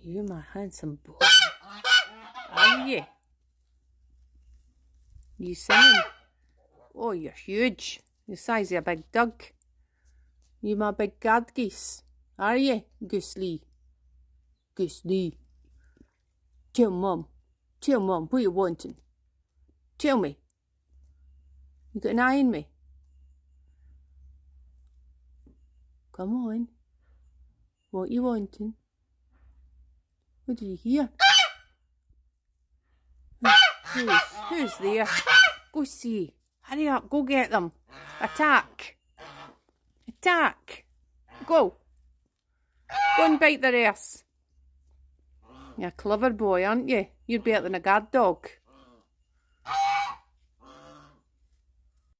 You're my handsome boy. Are you? You singing? Oh, you're huge. You're the size of a big dog. You my big guard geese. Are you, Goose Lee? Goose Lee. Tell Mum. Tell Mum, what you wanting? Tell me. You got an eye on me? Come on. What you wanting? What did you hear? Who's there? Go see. Hurry up, go get them. Attack. Attack. Go. Go and bite their ass. You're a clever boy, aren't you? You're better than a guard dog.